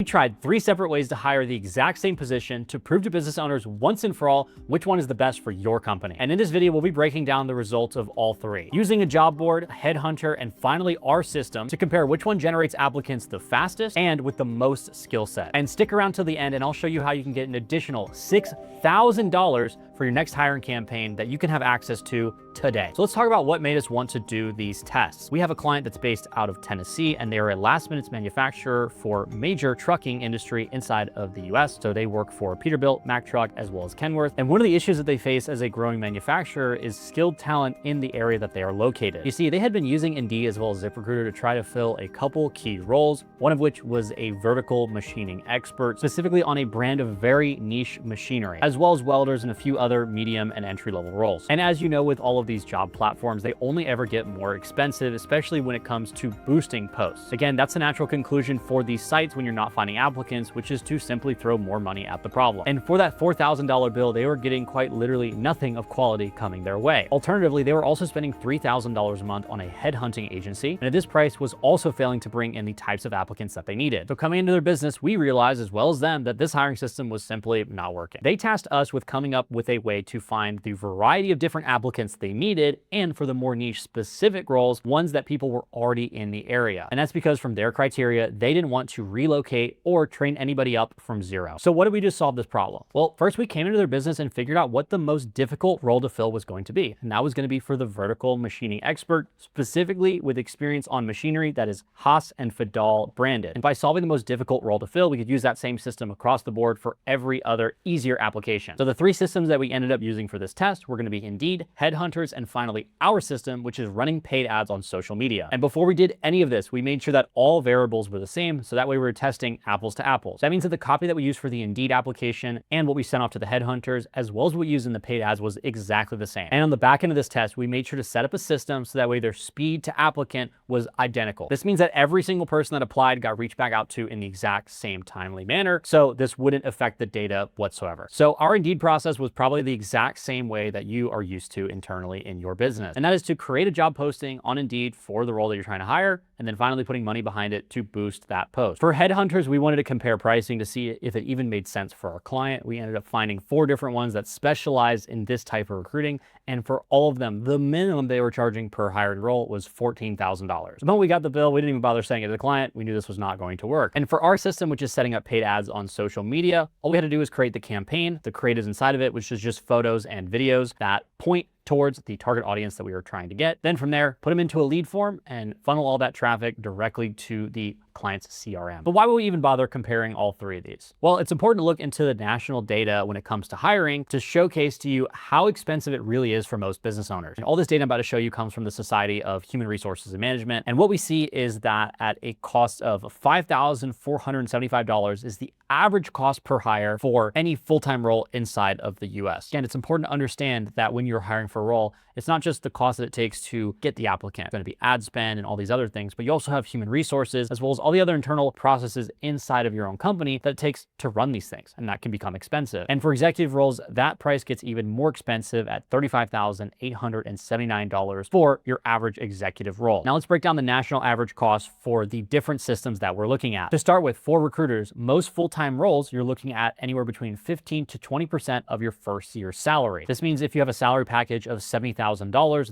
tried 3 separate ways to hire the exact same position to prove to business owners once and for all which one is the best for your company. And in this video, we'll be breaking down the results of all 3, using a job board, a headhunter, and finally our system to compare which one generates applicants the fastest and with the most skill set. And stick around till the end and I'll show you how you can get an additional $6,000 for your next hiring campaign that you can have access to today. So let's talk about what made us want to do these tests. We have a client that's based out of Tennessee, and they are a last minute manufacturer for major trucking industry inside of the US. So they work for Peterbilt, Mack Truck, as well as Kenworth. And one of the issues that they face as a growing manufacturer is skilled talent in the area that they are located. You see, they had been using Indeed as well as ZipRecruiter to try to fill a couple key roles, one of which was a vertical machining expert, specifically on a brand of very niche machinery, as well as welders and a few other medium and entry-level roles. And as you know, with all of these job platforms, they only ever get more expensive, especially when it comes to boosting posts. Again, that's a natural conclusion for these sites when you're not finding applicants, which is to simply throw more money at the problem. And for that $4,000 bill, they were getting quite literally nothing of quality coming their way. Alternatively, they were also spending $3,000 a month on a headhunting agency, and at this price was also failing to bring in the types of applicants that they needed. So coming into their business, we realized as well as them that this hiring system was simply not working. They tasked us with coming up with a way to find the variety of different applicants they needed, and for the more niche specific roles, ones that people were already in the area. And that's because from their criteria, they didn't want to relocate or train anybody up from zero. So what did we do to solve this problem? Well, first we came into their business and figured out what the most difficult role to fill was going to be. And that was going to be for the vertical machining expert, specifically with experience on machinery that is Haas and Fadal branded. And by solving the most difficult role to fill, we could use that same system across the board for every other easier application. So the 3 systems that we ended up using for this test were going to be Indeed, headhunters, and finally our system, which is running paid ads on social media. And before we did any of this, we made sure that all variables were the same, so that way we were testing apples to apples. That means that the copy that we used for the Indeed application and what we sent off to the headhunters, as well as what we used in the paid ads, was exactly the same. And on the back end of this test, we made sure to set up a system so that way their speed to applicant was identical. This means that every single person that applied got reached back out to in the exact same timely manner, so this wouldn't affect the data whatsoever. So our Indeed process was probably the exact same way that you are used to internally in your business. And that is to create a job posting on Indeed for the role that you're trying to hire, and then finally putting money behind it to boost that post. For headhunters, we wanted to compare pricing to see if it even made sense for our client. We ended up finding 4 different ones that specialize in this type of recruiting. And for all of them, the minimum they were charging per hired role was $14,000. The moment we got the bill, we didn't even bother saying it to the client. We knew this was not going to work. And for our system, which is setting up paid ads on social media, all we had to do was create the campaign, the creatives inside of it, which is just photos and videos that point towards the target audience that we were trying to get. Then from there, put them into a lead form and funnel all that traffic directly to the client's CRM. But why would we even bother comparing all 3 of these? Well, it's important to look into the national data when it comes to hiring to showcase to you how expensive it really is for most business owners. And all this data I'm about to show you comes from the Society of Human Resources and Management. And what we see is that at a cost of $5,475 is the average cost per hire for any full-time role inside of the US. Again, it's important to understand that when you're hiring for a role, it's not just the cost that it takes to get the applicant. It's going to be ad spend and all these other things, but you also have human resources as well as all the other internal processes inside of your own company that it takes to run these things, and that can become expensive. And for executive roles, that price gets even more expensive at $35,879 for your average executive role. Now let's break down the national average cost for the different systems that we're looking at. To start with, for recruiters, most full-time roles, you're looking at anywhere between 15 to 20% of your first year's salary. This means if you have a salary package of $70,000,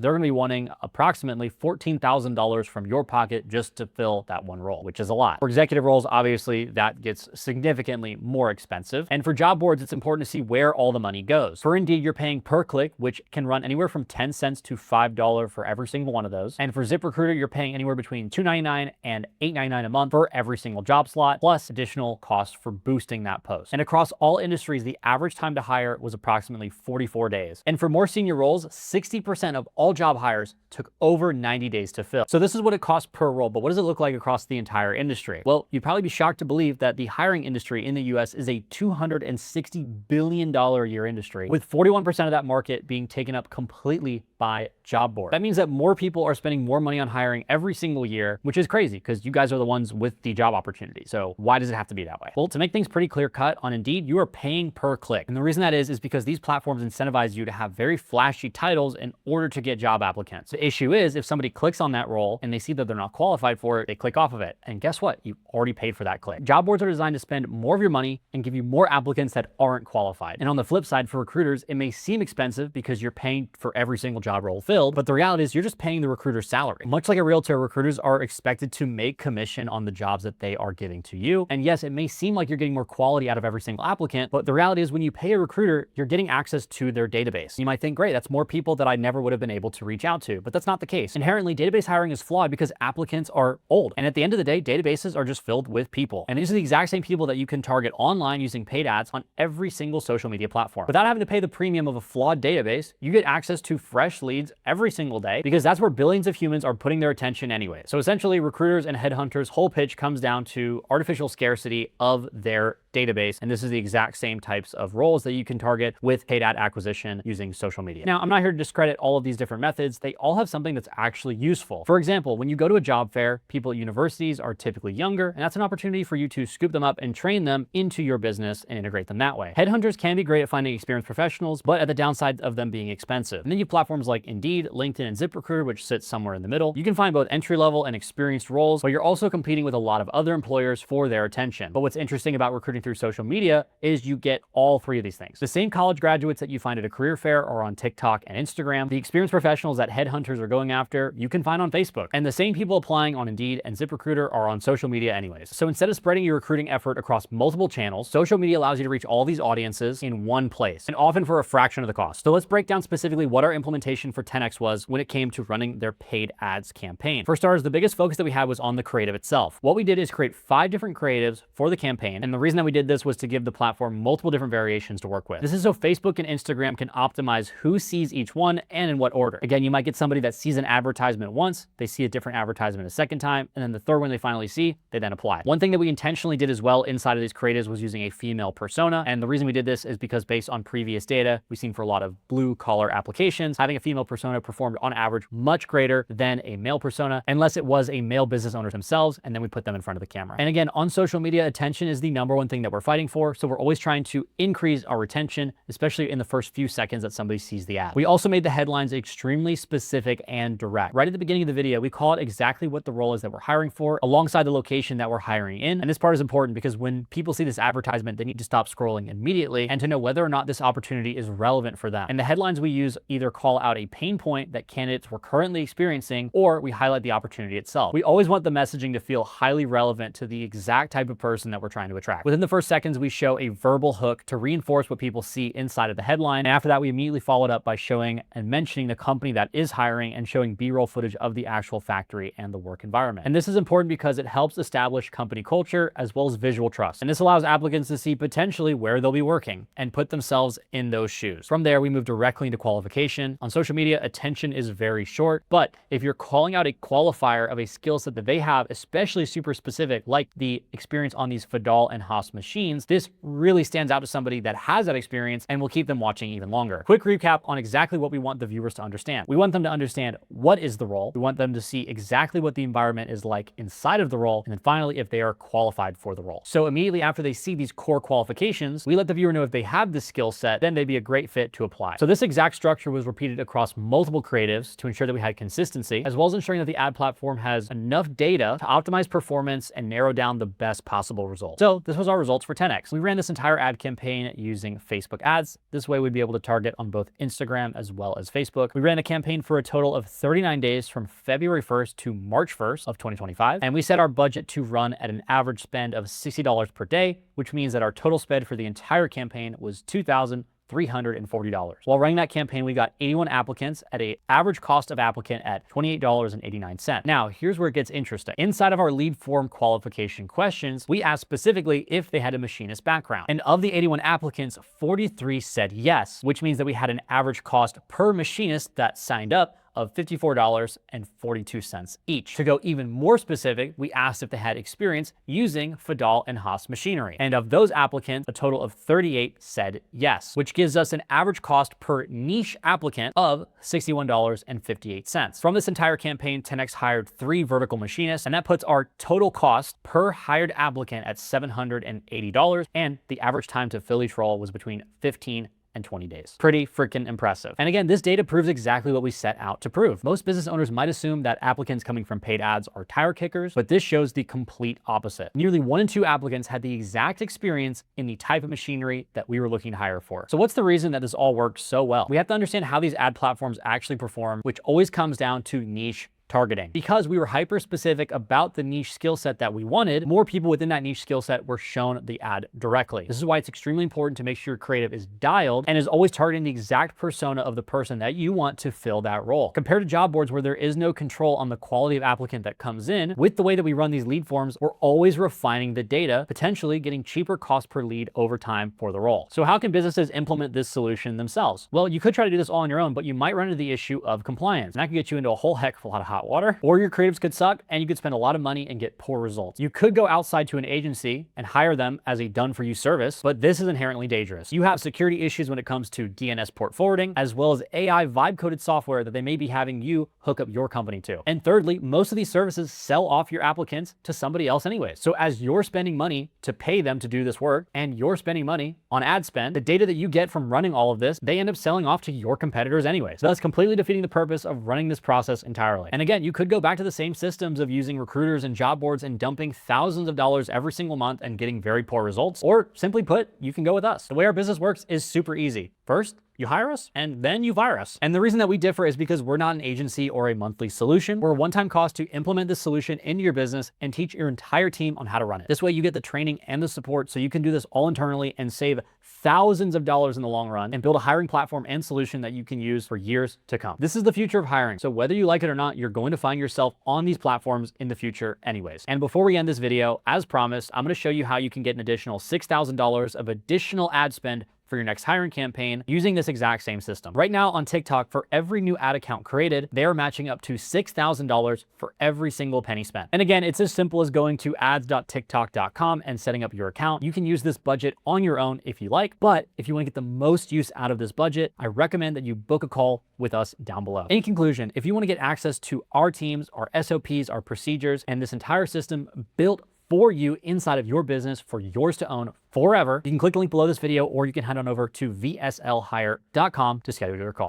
they're going to be wanting approximately $14,000 from your pocket just to fill that one role, which is a lot. For executive roles, obviously, that gets significantly more expensive. And for job boards, it's important to see where all the money goes. For Indeed, you're paying per click, which can run anywhere from 10 cents to $5 for every single one of those. And for ZipRecruiter, you're paying anywhere between $2.99 and $8.99 a month for every single job slot, plus additional costs for boosting that post. And across all industries, the average time to hire was approximately 44 days. And for more senior roles, 60% of all job hires took over 90 days to fill. So this is what it costs per role, but what does it look like across the entire industry? Well, you'd probably be shocked to believe that the hiring industry in the US is a $260 billion a year industry, with 41% of that market being taken up completely by job board. That means that more people are spending more money on hiring every single year, which is crazy because you guys are the ones with the job opportunity. So why does it have to be that way? Well, to make things pretty clear cut, on Indeed, you are paying per click. And the reason that is because these platforms incentivize you to have very flashy titles in order to get job applicants. The issue is if somebody clicks on that role and they see that they're not qualified for it, they click off of it. And guess what? You already paid for that click. Job boards are designed to spend more of your money and give you more applicants that aren't qualified. And on the flip side, for recruiters, it may seem expensive because you're paying for every single job role filled, but the reality is you're just paying the recruiter's salary. Much like a realtor, recruiters are expected to make commission on the jobs that they are giving to you. And yes, it may seem like you're getting more quality out of every single applicant, but the reality is when you pay a recruiter, you're getting access to their database. You might think, great, that's more people that I never would have been able to reach out to, but that's not the case. Inherently, database hiring is flawed because applicants are old. And at the end of the day, databases are just filled with people. And these are the exact same people that you can target online using paid ads on every single social media platform. Without having to pay the premium of a flawed database, you get access to fresh leads every single day because that's where billions of humans are putting their attention anyway. So essentially, recruiters and headhunters' whole pitch comes down to artificial scarcity of their database. And this is the exact same types of roles that you can target with paid ad acquisition using social media. Now, I'm not here to discredit all of these different methods. They all have something that's actually useful. For example, when you go to a job fair, people at universities are typically younger, and that's an opportunity for you to scoop them up and train them into your business and integrate them that way. Headhunters can be great at finding experienced professionals, but at the downside of them being expensive. And then you have platforms like Indeed, LinkedIn, and ZipRecruiter, which sits somewhere in the middle. You can find both entry-level and experienced roles, but you're also competing with a lot of other employers for their attention. But what's interesting about recruiting through social media is you get all three of these things. The same college graduates that you find at a career fair or on TikTok and Instagram, the experienced professionals that headhunters are going after, you can find on Facebook. And the same people applying on Indeed and ZipRecruiter are on social media anyways. So instead of spreading your recruiting effort across multiple channels, social media allows you to reach all these audiences in one place, and often for a fraction of the cost. So let's break down specifically what our implementation for 10X was when it came to running their paid ads campaign. For starters, the biggest focus that we had was on the creative itself. What we did is create 5 different creatives for the campaign. And the reason that we did this was to give the platform multiple different variations to work with. This is so Facebook and Instagram can optimize who sees each one and in what order. Again, you might get somebody that sees an advertisement once, they see a different advertisement a second time, and then the third one they finally see, they then apply. One thing that we intentionally did as well inside of these creatives was using a female persona. And the reason we did this is because based on previous data, we've seen for a lot of blue collar applications, having a female persona performed on average much greater than a male persona, unless it was a male business owner themselves, and then we put them in front of the camera. And again, on social media, attention is the #1 thing that we're fighting for. So we're always trying to increase our retention, especially in the first few seconds that somebody sees the ad. We also made the headlines extremely specific and direct. Right at the beginning of the video, we call it exactly what the role is that we're hiring for, alongside the location that we're hiring in. And this part is important because when people see this advertisement, they need to stop scrolling immediately and to know whether or not this opportunity is relevant for them. And the headlines we use either call out a pain point that candidates were currently experiencing, or we highlight the opportunity itself. We always want the messaging to feel highly relevant to the exact type of person that we're trying to attract. Within the first seconds, we show a verbal hook to reinforce what people see inside of the headline. And after that, we immediately followed up by showing and mentioning the company that is hiring and showing B-roll footage of the actual factory and the work environment. And this is important because it helps establish company culture as well as visual trust. And this allows applicants to see potentially where they'll be working and put themselves in those shoes. From there, we move directly into qualification. On social media, attention is very short, but if you're calling out a qualifier of a skill set that they have, especially super specific, like the experience on these Fadal and Haas machines, this really stands out to somebody that has that experience and will keep them watching even longer. Quick recap on exactly what we want the viewers to understand. We want them to understand what is the role. We want them to see exactly what the environment is like inside of the role. And then finally, if they are qualified for the role. So immediately after they see these core qualifications, we let the viewer know if they have this skill set, then they'd be a great fit to apply. So this exact structure was repeated across multiple creatives to ensure that we had consistency, as well as ensuring that the ad platform has enough data to optimize performance and narrow down the best possible results. So this was our results for 10X. We ran this entire ad campaign using Facebook ads. This way we'd be able to target on both Instagram as well as Facebook. We ran a campaign for a total of 39 days from February 1st to March 1st of 2025. And we set our budget to run at an average spend of $60 per day, which means that our total spend for the entire campaign was $2,340. While running that campaign, we got 81 applicants at an average cost of applicant at $28.89. Now, here's where it gets interesting. Inside of our lead form qualification questions, we asked specifically if they had a machinist background. And of the 81 applicants, 43 said yes, which means that we had an average cost per machinist that signed up of $54.42 each. To go even more specific, we asked if they had experience using Fadal and Haas machinery. And of those applicants, a total of 38 said yes, which gives us an average cost per niche applicant of $61.58. From this entire campaign, 10X hired 3 vertical machinists, and that puts our total cost per hired applicant at $780, and the average time to fill each role was between 15 and 20 days. Pretty freaking impressive. And again, this data proves exactly what we set out to prove. Most business owners might assume that applicants coming from paid ads are tire kickers, but this shows the complete opposite. Nearly 1 in 2 applicants had the exact experience in the type of machinery that we were looking to hire for. So what's the reason that this all worked so well? We have to understand how these ad platforms actually perform, which always comes down to niche targeting. Because we were hyper specific about the niche skill set that we wanted, more people within that niche skill set were shown the ad directly. This is why it's extremely important to make sure your creative is dialed and is always targeting the exact persona of the person that you want to fill that role. Compared to job boards where there is no control on the quality of applicant that comes in, with the way that we run these lead forms, we're always refining the data, potentially getting cheaper cost per lead over time for the role. So how can businesses implement this solution themselves? Well, you could try to do this all on your own, but you might run into the issue of compliance. And that could get you into a whole heck of a lot of hot water, or your creatives could suck and you could spend a lot of money and get poor results. You could go outside to an agency and hire them as a done-for-you service, but this is inherently dangerous. You have security issues when it comes to DNS port forwarding, as well as AI vibe-coded software that they may be having you hook up your company to. And thirdly, most of these services sell off your applicants to somebody else anyways. So as you're spending money to pay them to do this work, and you're spending money on ad spend, the data that you get from running all of this, they end up selling off to your competitors anyways. So that's completely defeating the purpose of running this process entirely. And again, you could go back to the same systems of using recruiters and job boards and dumping thousands of dollars every single month and getting very poor results. Or simply put, you can go with us. The way our business works is super easy. First, you hire us and then you fire us. And the reason that we differ is because we're not an agency or a monthly solution. We're a one-time cost to implement this solution into your business and teach your entire team on how to run it. This way you get the training and the support so you can do this all internally and save thousands of dollars in the long run and build a hiring platform and solution that you can use for years to come. This is the future of hiring. So whether you like it or not, you're going to find yourself on these platforms in the future anyways. And before we end this video, as promised, I'm going to show you how you can get an additional $6,000 of additional ad spend for your next hiring campaign using this exact same system. Right now on TikTok, for every new ad account created, they are matching up to $6,000 for every single penny spent. And again, it's as simple as going to ads.tiktok.com and setting up your account. You can use this budget on your own if you like, but if you want to get the most use out of this budget, I recommend that you book a call with us down below. In conclusion, if you want to get access to our teams, our SOPs, our procedures, and this entire system built for you inside of your business for yours to own forever, you can click the link below this video, or you can head on over to vslhire.com to schedule your call.